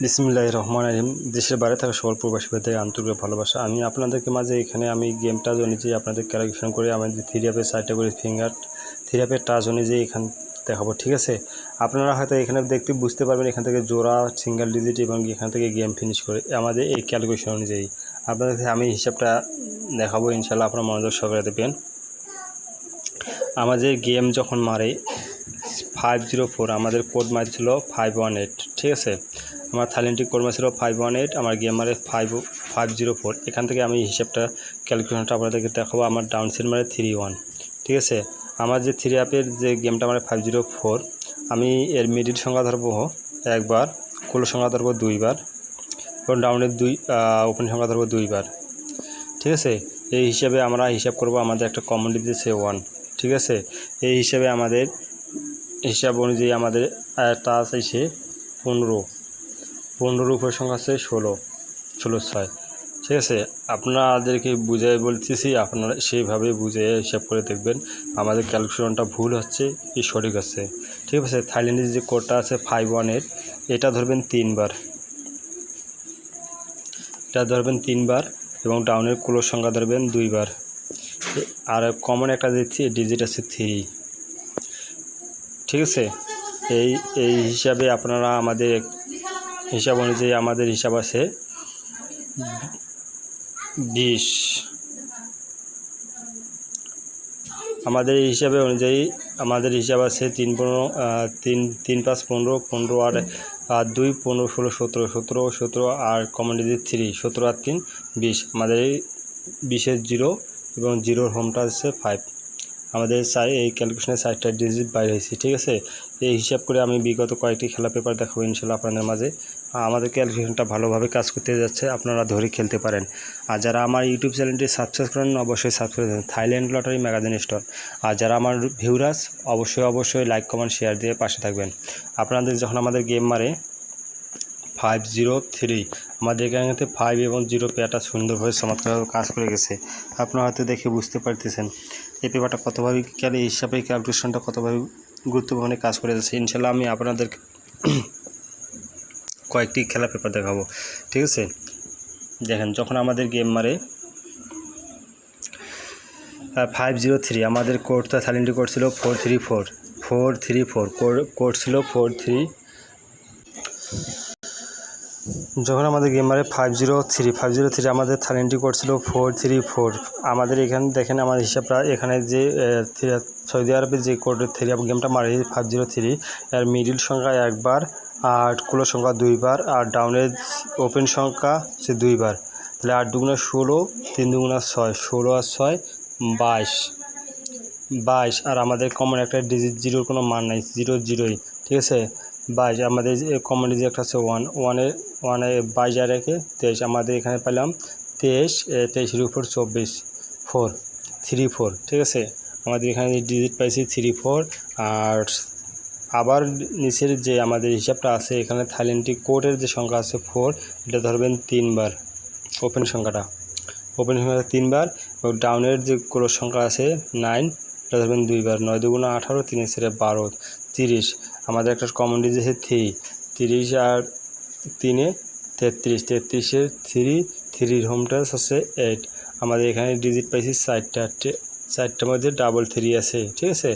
বিসমিল্লাহির রহমানির রহিম। দেশের বাইরে থাকা সকল প্রবাসী ভাইদের আন্তরিক ভালোবাসা। আমি আপনাদেরকে মাঝে এখানে গেমটা অনুযায়ী আপনাদের ক্যালকুলেশন করে আমাদের থ্রি অ্যাপের সাইডটা করে ফিঙ্গার থ্রি অ্যাপের টাচ অনুযায়ী এখান দেখাবো, ঠিক আছে। আপনারা হয়তো এখানে দেখতে বুঝতে পারবেন এখান থেকে জোড়া, সিঙ্গেল ডিজিট এবং এখান থেকে গেম ফিনিশ করে আমাদের এই ক্যালকুলেশন অনুযায়ী আপনাদেরকে আমি হিসাবটা দেখাবো। ইনশাল্লাহ আপনারা মনোযোগ সহকারে দেখবেন। আমাদের গেম যখন মারে 504, আমাদের কোড মারছিল 518, ঠিক আছে। আমার থাইল্যান্ডিক কোড মারছিল 518, আমার গেম মারে 504। এখান থেকে আমি হিসাবটা ক্যালকুলেশনটা আপনাদেরকে দেখাবো। আমার ডাউন সেট মারে 31, ঠিক আছে। আমার যে থ্রি অ্যাপের যে গেমটা মারে 504, আমি এর মিডিল সংখ্যা ধরবো একবার, কুলো সংখ্যা ধরবো দুইবার এবং ডাউনের ওপেন সংখ্যা ধরবো দুইবার, ঠিক আছে। এই হিসাবে আমরা হিসাব করব। আমাদের একটা কমন দিতেছে 1, ঠিক আছে। এই হিসাবে আমাদের হিসাব অনুযায়ী আমাদের টাচ এসে 15 উপর সংখ্যা আছে 16, ঠিক আছে। আপনাদেরকে বুঝাই বলতেছি, আপনারা সেইভাবে বুঝে হিসাব করে দেখবেন আমাদের ক্যালকুলেশনটা ভুল হচ্ছে কি সঠিক আছে, ঠিক আছে। থাইল্যান্ডের যে কোডটা আছে 518, এটা ধরবেন 3 বার, এবং ডাউনের কুলোর সংখ্যা ধরবেন 2 বার। আর কমন একটা দিচ্ছি, ডিজিট আছে 3, ঠিক আছে। এই হিসাবে আপনারা আমাদের হিসাব অনুযায়ী আমাদের হিসাব আছে 20। আমাদের এই হিসাবে অনুযায়ী আমাদের হিসাব আছে 3 5 15, 15 আর 2 15 16 17 আর কমন ডিজিট 3, 17 আর 3 20। আমাদের এই 20-এর 0 এবং 0-র হোমটা আছে 5। আমাদের এই ক্যালকুলেশনের 60টা ডিজিট বাইরে হয়েছে, ঠিক আছে। এই হিসাব করে আমি বিগত কয়েকটি খেলা পেপার দেখাবো ইনশাল্লাহ আপনাদের মাঝে। আমাদের ক্যালকুলেশনটা ভালোভাবে কাজ করতে যাচ্ছে, আপনারা ধরে খেলতে পারেন। আর যারা আমার ইউটিউব চ্যানেলটি সাবস্ক্রাইব করেন অবশ্যই সাবস্ক্রাইব করুন, থাইল্যান্ড লটারি ম্যাগাজিন স্টোর। আর যারা আমার ভিউরার্স অবশ্যই লাইক কমেন্ট শেয়ার দিয়ে পাশে থাকবেন। আপনাদের যখন আমাদের গেম মারে 503, আমাদের এখানে 5 এবং 0 পেয়ারটা সুন্দরভাবে চমৎকারভাবে কাজ করে গেছে। আপনারা হয়তো দেখে বুঝতে পারতেছেন এই পেপারটা কতভাবে এই হিসাবে ক্যালকুলেশনটা কতভাবে গুরুত্বপূর্ণ কাজ করে যাচ্ছে। ইনশাল্লাহ আমি আপনাদের কয়েকটি খেলা পেপার দেখাবো, ঠিক আছে। দেখেন যখন আমাদের গেম মারে 503, আমাদের কোডটা থাইল্যান্ডে কোড ছিল 434 কোড ছিল 43। যখন আমাদের গেম মারে 503, আমাদের থাইল্যান্ডে কোড ছিল 434। আমাদের এখানে দেখেন আমার হিসাবটা, এখানে যে সৌদি আরবের যে কোড থ্রি গেমটা মারে 503, এর মিডিল সংখ্যা একবার, আর কুলো সংখ্যা 2 বার, আর ডাউনের ওপেন সংখ্যা সে 2 বার। তাহলে 8 দুগুণা 16, 3 দুগুণা 6, 16 আর 6 22। আর আমাদের কমন একটা ডিজিট 0-র কোনো মান নাই, 0 ঠিক আছে। 22 আমাদের কমন ডিজিট একটা আছে 1, 22 আর 1 23। আমাদের এখানে পেলাম 23-এর উপর 24, 34, ঠিক আছে। আমাদের এখানে ডিজিট পাইছি 34। আর আবার নিচের যে আমাদের হিসাবটা আছে, এখানে থাইল্যান্ডিক কোডের যে সংখ্যা আছে 4, এটা ধরবেন 3 বার, ওপেন সংখ্যা 3 বার, এবং ডাউনের যে ক্লোজ সংখ্যা আছে 9, এটা ধরবেন 2 বার। 9 দুগুণা 18, 3 12, 30। আমাদের একটা কমন ডিজিট আছে 30 আর 3 33, 33-এর 3-3 হোম টাচ হচ্ছে 8। আমাদের এখানে ডিজিট পাইছি 4টার মধ্যে 3 আছে, ঠিক আছে।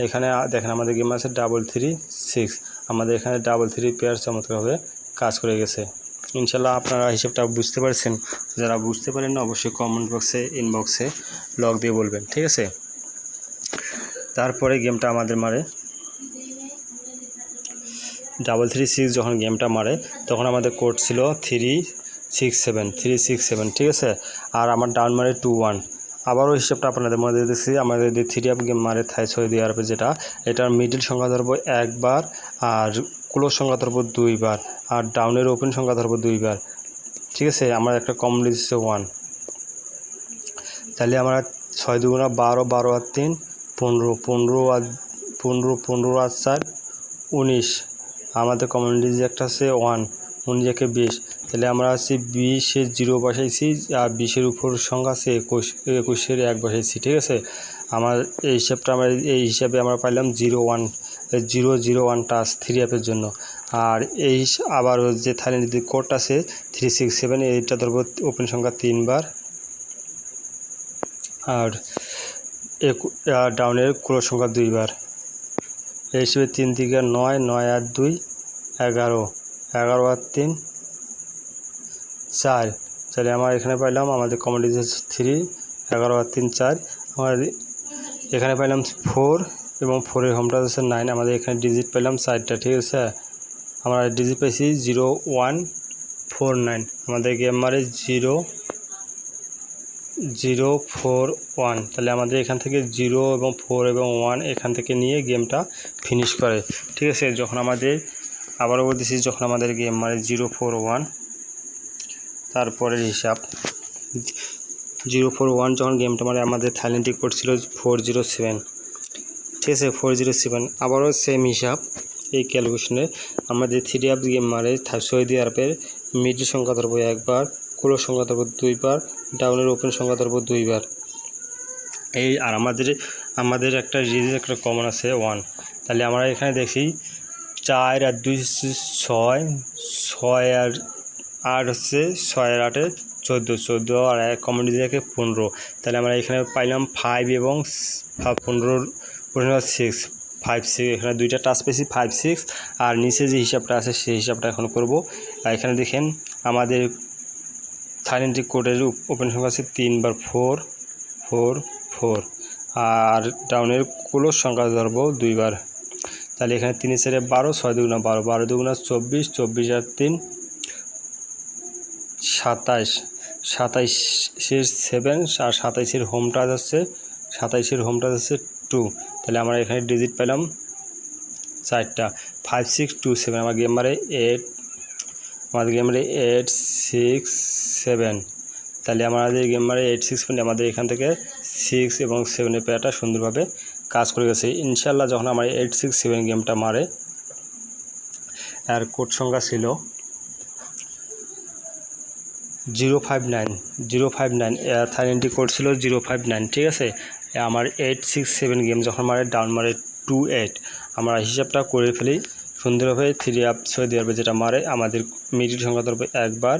এখানে দেখেন আমাদের গেম আছে 336, আমাদের এখানে 3 পেয়ার চমৎকারভাবে কাজ করে গেছে। ইনশাল্লাহ আপনারা হিসাবটা বুঝতে পারছেন। যারা বুঝতে পারেন না অবশ্যই কমেন্ট বক্সে ইনবক্সে লগ দিয়ে বলবেন, ঠিক আছে। তারপরে গেমটা আমাদের মারে 336, যখন গেমটা মারে তখন আমাদের কোড ছিল 367, ঠিক আছে। আর আমার ডাউন মারে 21। আবারও হিসাবটা আপনাদের মধ্যে দিচ্ছি। আমাদের যে থ্রি আপ গেম মারে সৌদি আরবে যেটা, এটার মিডিল সংখ্যা ধরবো একবার, আর ক্লোজ সংখ্যা ধরবো 2 বার, আর ডাউনের ওপেন সংখ্যা ধরবো 2 বার, ঠিক আছে। আমার একটা কমন দিচ্ছে 1। তাহলে আমরা 6 দুগুণা 12, 12 আর 3 15 আর 4 19। আমাদের কমন ডিজিট একটা আছে 1, 19 20। তাহলে আমরা আছি 20-এর 0 বসাইছি, আর 20-এর উপর সংখ্যা আছে 21-এর 1 বসাইছি, ঠিক আছে। আমার এই হিসাবে আমরা পাইলাম 01। 001 টাচ 3 অ্যাপের জন্য। আর এই আবার যে থাইল্যান্ডের যে কোড আছে 367 এইটা ধরবো ওপেন সংখ্যা 3 বার, আর ডাউনের ক্লোজ সংখ্যা 2 বার। এই হিসেবে 3 থেকে 9, 9 আর 2 11, 11 আর 3 4। তাহলে আমার এখানে পাইলাম আমাদের কমোডিটি 3, 11 আর 3 4। আমার এখানে পাইলাম 4 এবং 4-এর হোমটা হচ্ছে 9। আমাদের এখানে ডিজিট পেলাম 4টা, ঠিক আছে। আমরা ডিজিট পাইছি 0149। আমাদের গেম মারে 001। তাহলে আমাদের এখান থেকে 0 এবং 4 এবং 1 এখান থেকে নিয়ে গেমটা ফিনিশ করে, ঠিক আছে। যখন আমাদের আবারও বলতেছি, যখন আমাদের গেম মারে 041, তারপরের হিসাব 041 যখন গেমটা মারে আমাদের থাইল্যান্ডে কোড ছিল 407, ঠিক আছে 407। আবারও সেম হিসাব, এই ক্যালকুলেশনে আমাদের 3 অ্যাপ গেম মারে সৌদি আরবের মিডল সংখ্যা ধরবো 1 বার, ক্লোজ সংখ্যা ধরবো 2 বার, ডাউনের ওপেন সংখ্যা ধরবো 2 বার। এই আর আমাদের একটা রিজিট একটা কমন আছে 1। তাহলে আমরা এখানে দেখি 4 আর 2 6, 6 আর 8 হচ্ছে 6 আর 8 14, 14 আর 1 কমন ডিজিটকে 15। তাহলে আমরা এখানে পাইলাম 5 এবং 15 6, 5 6। এখানে দুইটা টাচ পেয়েছি 5 6। আর নিচে যে হিসাবটা আছে সেই হিসাবটা এখন করব। এখানে দেখেন আমাদের থাইল্যান্ডের কোডের ওপেন সংখ্যা আছে 3 বার 4 4 4, আর ডাউনের ক্লোজ সংখ্যা ধরবো 2 বার। তাহলে এখানে 3 4 12, 6 2 12, 12 2 24, 24 আর 3 27, 27-এর 7 আর 27-এর হোমটা হচ্ছে 27-এর হোমটা হচ্ছে 2। তাহলে আমরা এখানে ডিজিট পেলাম 4টা 5 6 2 7। আমার গেম মারে 8, আমাদের গেম মারে 8 6 7। তাহলে আমাদের গেম মারে 8 6 পয়েন্ট। আমাদের এখান থেকে 6 এবং 7-এর পেয়ারটা সুন্দরভাবে কাজ করে গেছে ইনশাল্লাহ। যখন আমার 8 6 7 গেমটা মারে, আর কোড সংখ্যা ছিল 059 থাইল্যান্ডি কোড ছিল 059, ঠিক আছে। আমার 8 6 7 গেম যখন মারে ডাউন মারে 28। আমরা হিসাবটা করে ফেলি সুন্দরভাবে। 3 অ্যাপ সৌদি আরবে যেটা মারে আমাদের মিডিল সংখ্যা ধরবো 1 বার,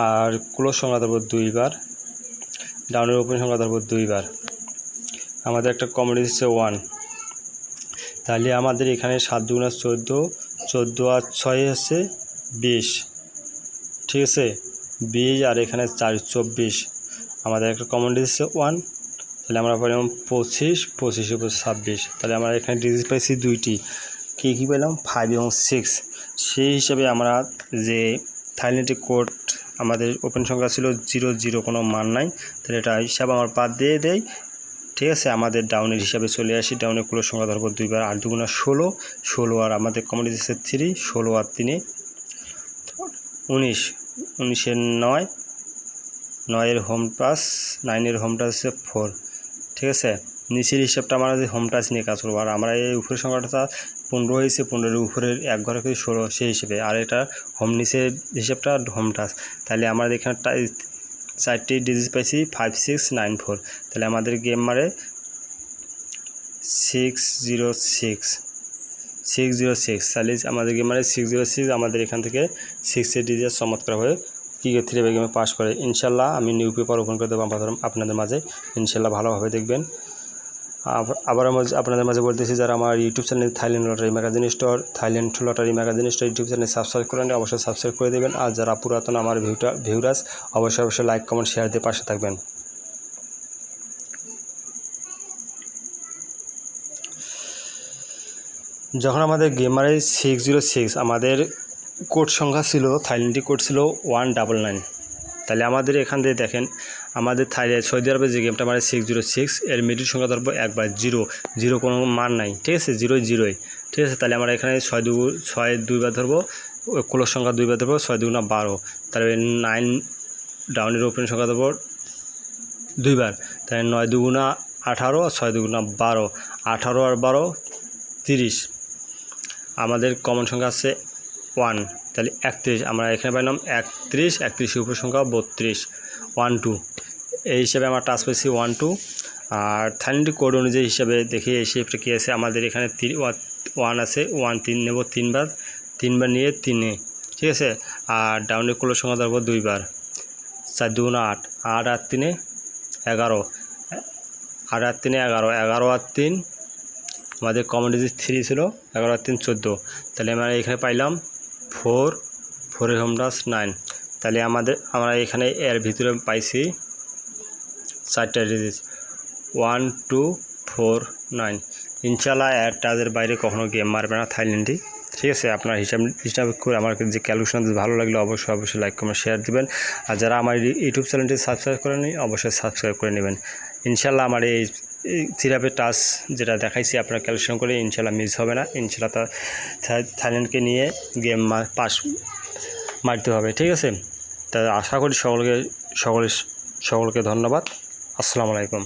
আর ক্লোজ সংখ্যা ধরবো 2 বার, ডাউনের ওপেন সংখ্যা ধরবো 2 বার। আমাদের একটা কমোডিটি হচ্ছে 1। তাহলে আমাদের এখানে 7 2 14, 14 আর 6 হচ্ছে 20, ঠিক আছে 20, আর এখানে 4 24। আমাদের একটা কমোডিটি হচ্ছে 1। তাহলে আমরা পেলাম 25, 25 উপর 26। তাহলে আমরা এখানে ডিজিট পাইছি 2টি, কী পেলাম 5 এবং 6। সেই হিসাবে আমরা যে থাইল্যান্ডের কোড আমাদের ওপেন সংখ্যা ছিল 00, কোনো মান নাই। তাহলে এটা হিসাব আমার বাদ দিয়ে দেয়, ঠিক আছে। আমাদের ডাউনের হিসাবে চলে আসি। ডাউনের ক্লোজ সংখ্যা ধরবো 2 বার, 8 2 16, 16 আর আমাদের কমোডিটি হচ্ছে 3, 16 আর 3 19, 19-এর 9, 9-এর হোম টাচ, 9-এর হোম টাচ হচ্ছে 4, ঠিক আছে। নিচের হিসাবটা আমরা যে হোম টাচ নিয়ে কাজ করবো। আর আমরা এই উপরের সংখ্যাটা 15 হয়েছে, 15-এর উপরের এক ঘরে 16 সেই হিসেবে, আর এটা হোম নিচের হিসাবটা হোম টাচ। তাহলে আমরা এখানে 4টি ডিজিট পাইছি 5 6 9 4। তাহলে আমাদের গেম মারে 606। তাহলে আমাদের গেম মারে 606। আমাদের এখান থেকে 6-এর ডিজিট চমৎকারভাবে ক্রিকেট 3 গেমে পাস করে ইনশাল্লাহ। আমি নিউ পেপার ওপেন করে দেবো আপনাদের মাঝে, ইনশাল্লাহ ভালোভাবে দেখবেন। আবার আপনাদের মাঝে বলতেছি, যারা আমার YouTube channel Thailand lottery magazine store YouTube channel subscribe করেন, অবশ্যই সাবস্ক্রাইব করে দেবেন। আর যারা পুরাতন আমার ভিউরার্স অবশ্যই লাইক কমেন্ট শেয়ার দিয়ে পাশে থাকবেন। যখন আমাদের গেম মারে 606, আমাদের কোড সংখ্যা ছিল থাইল্যান্ডি কোড ছিল 199। তাহলে আমাদের এখান থেকে দেখেন আমাদের সৌদি আরবের যে গেমটা মারে 606, এর মিডিল সংখ্যা ধরবো 1 বার, 0 কোনো মান নাই, ঠিক আছে 0 0, ঠিক আছে। তাহলে আমরা এখানে 6 2 বার ধরবো, ক্লোজ সংখ্যা 2 বার ধরবো, 6 2 12। তাহলে 9 ডাউনের ওপেন সংখ্যা ধরবো 2 বার। তাহলে 9 2 18, 6 2 12, 18 আর 12 30। আমাদের কমন সংখ্যা আছে 1, তাহলে 31। আমরা এখানে পাইলাম 31, 31-এর উপর সংখ্যা 32, 1 2। এই হিসাবে আমরা টাচ পেয়েছি 1 2। আর থাইল্যান্ডের কোড অনুযায়ী হিসাবে দেখি এই শেপটা কী আছে আমাদের এখানে 1 আছে 1 3 নেব 3বার নিয়ে 3 ঠিক আছে। আর ডাউনের ক্লোজ সংখ্যা ধরবো 2বার 4 2 8 8 আর 3 11 8 আর 3 11 11 আর 3 আমাদের কমন ডিজিট 3 ছিল 11 আর 3 14 তাহলে আমরা এখানে পাইলাম 4 4 এর হোম ডাস 9 তাহলে আমরা এখানে এর ভিতরে পাইছি 4টা ডিজিট 1 2 4 9 ইনশাআল্লাহ এর টাজের বাইরে কখনো গেম মারবে না থাইল্যান্ডে ঠিক আছে। আপনার হিসাব করে আমার যে ক্যালকুলেশন ভালো লাগলে অবশ্যই লাইক কমেন্ট শেয়ার দিবেন। আর যারা আমার ইউটিউব চ্যানেলটি সাবস্ক্রাইব করেনি অবশ্যই সাবস্ক্রাইব করে নেবেন। ইনশাআল্লাহ আমার এই থিরাপের টাচ যেটা দেখাইছি আপনারা ক্যালকুলেশন করে ইনশাআল্লাহ মিস হবে না। ইনশাআল্লাহ থাইল্যান্ডকে নিয়ে গেম পাস মারতে হবে ঠিক আছে। তা আশা করি সকলকে ধন্যবাদ। আসসালামু আলাইকুম।